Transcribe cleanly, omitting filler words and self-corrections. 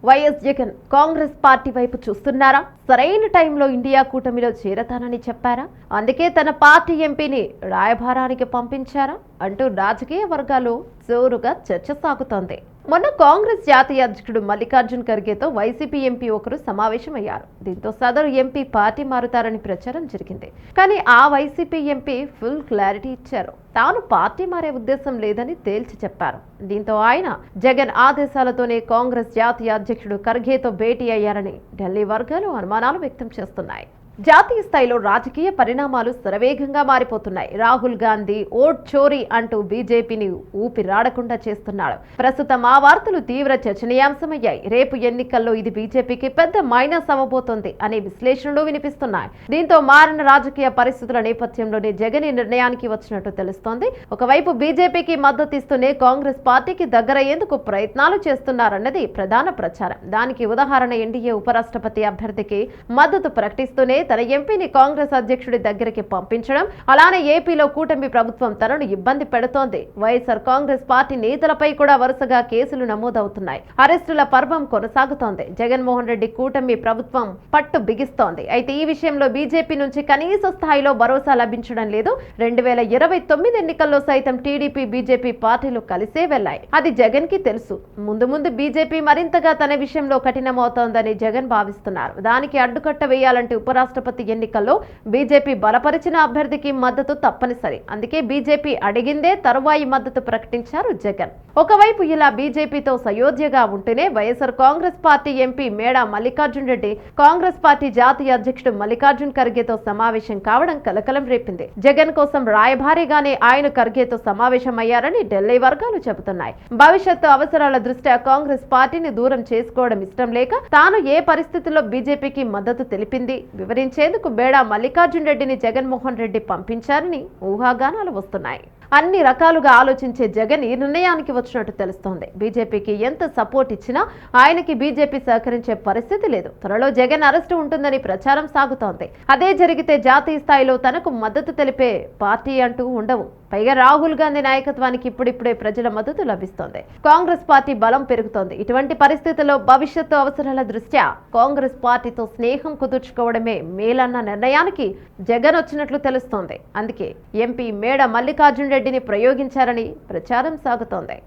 YS Jagan Congress party వైపు చూస్తున్నారా? సరైన టైంలో ఇండియా కూటమిలో చేరతానని చెప్పారా? అందుకే తన పార్టీ ఎంపీని రాయబారానికి పంపించారా అంటూ రాజకీయ వర్గాల్లో జోరుగా చర్చ సాగుతోంది. మొన్న కాంగ్రెస్ జాతీయ అధ్యక్షుడు మల్లికార్జున్ ఖర్గేతో వైసీపీ ఎంపీ ఒకరు సమావేశమయ్యారు. దీంతో సదరు ఎంపీ పార్టీ మారుతారని ప్రచారం జరిగింది. కానీ ఆ వైసీపీ ఎంపీ ఫుల్ క్లారిటీ ఇచ్చారు. తాను పార్టీ మారే ఉద్దేశం లేదని తేల్చి చెప్పారు. దీంతో ఆయన జగన్ ఆదేశాలతోనే కాంగ్రెస్ జాతీయ అధ్యక్షుడు ఖర్గేతో భేటీ అయ్యారని ఢిల్లీ వర్గాలు అనుమానాలు వ్యక్తం చేస్తున్నాయి. జాతీయ స్థాయిలో రాజకీయ పరిణామాలు శరవేగంగా మారిపోతున్నాయి. రాహుల్ గాంధీ ఓట్ చోరీ అంటూ బీజేపీని ఊపిరాడకుండా చేస్తున్నాడు. ప్రస్తుతం ఆ వార్తలు తీవ్ర చర్చనీయాంశమయ్యాయి. రేపు ఎన్నికల్లో ఇది బీజేపీకి పెద్ద మైనస్ అవ్వబోతోంది అనే విశ్లేషణలు వినిపిస్తున్నాయి. దీంతో మారిన రాజకీయ పరిస్థితుల నేపథ్యంలోనే జగన్ ఈ నిర్ణయానికి వచ్చినట్టు తెలుస్తోంది. ఒకవైపు బీజేపీకి మద్దతు ఇస్తూనే కాంగ్రెస్ పార్టీకి దగ్గరయ్యేందుకు ప్రయత్నాలు చేస్తున్నారన్నది ప్రధాన ప్రచారం. దానికి ఉదాహరణ ఎన్డీఏ ఉపరాష్ట్రపతి అభ్యర్థికి మద్దతు ప్రకటిస్తూనే తన ఎంపీని కాంగ్రెస్ అధ్యక్షుడి దగ్గరికి పంపించడం, అలానే ఏపీలో కూటమి ప్రభుత్వం తనను ఇబ్బంది పెడుతోంది. వైఎస్ఆర్ కాంగ్రెస్ పార్టీ నేతలపై కూడా వరుసగా కేసులు నమోదవుతున్నాయి. అరెస్టుల పర్వం కొనసాగుతోంది. జగన్మోహన్ రెడ్డి కూటమి ప్రభుత్వం పట్టు బిగిస్తోంది. అయితే ఈ విషయంలో బీజేపీ నుంచి కనీస స్థాయిలో భరోసా లభించడం లేదు. 2029 ఎన్నికల్లో సైతం టీడీపీ బీజేపీ పార్టీలు కలిసే వెళ్లాయి. అది జగన్ కి తెలుసు. ముందు ముందు బీజేపీ మరింతగా తన విషయంలో కఠినమవుతోందని జగన్ భావిస్తున్నారు. దానికి అడ్డుకట్ట వేయాలంటే ఉపరాష్ట్రపతి ఎన్నికల్లో బీజేపీ బలపరిచిన అభ్యర్థికి మద్దతు తప్పనిసరి. అందుకే బీజేపీ అడిగిందే తరువాయి మద్దతు ప్రకటించారు జగన్. ఒకవైపు ఇలా బీజేపీతో సయోధ్యగా ఉంటేనే వైఎస్ఆర్ కాంగ్రెస్ పార్టీ ఎంపీ మేడా మల్లికార్జున్ రెడ్డి కాంగ్రెస్ పార్టీ జాతీయ అధ్యక్షుడు మల్లికార్జున్ ఖర్గేతో సమావేశం కావడం కలకలం రేపింది. జగన్ కోసం రాయబారిగానే ఆయన ఖర్గేతో సమావేశమయ్యారని ఢిల్లీ వర్గాలు చెబుతున్నాయి. భవిష్యత్తు అవసరాల దృష్ట్యా కాంగ్రెస్ పార్టీని దూరం చేసుకోవడం ఇష్టం లేక తాను ఏ పరిస్థితుల్లో బీజేపీకి మద్దతు తెలిపింది వివరించేందుకు మేడా మల్లికార్జున్ రెడ్డిని జగన్మోహన్ రెడ్డి పంపించారని ఊహాగానాలు వస్తున్నాయి. అన్ని రకాలుగా ఆలోచించే జగన్ ఈ నిర్ణయానికి వచ్చినట్టు తెలుస్తోంది. బీజేపీకి ఎంత సపోర్ట్ ఇచ్చినా ఆయనకి బీజేపీ సహకరించే పరిస్థితి లేదు. త్వరలో జగన్ అరెస్టు ఉంటుందని ప్రచారం సాగుతోంది. అదే జరిగితే జాతీయ స్థాయిలో తనకు మద్దతు తెలిపే పార్టీ అంటూ ఉండవు. పైగా రాహుల్ గాంధీ నాయకత్వానికి ఇప్పుడిప్పుడే ప్రజల మద్దతు లభిస్తోంది. కాంగ్రెస్ పార్టీ బలం పెరుగుతోంది. ఇటువంటి పరిస్థితుల్లో భవిష్యత్తు అవసరాల దృష్ట్యా కాంగ్రెస్ పార్టీతో స్నేహం కుదుర్చుకోవడమే మేలన్న నిర్ణయానికి జగన్ వచ్చినట్లు తెలుస్తోంది. అందుకే ఎంపీ మేడా మల్లికార్జున్ రెడ్డిని ప్రయోగించారని ప్రచారం సాగుతోంది.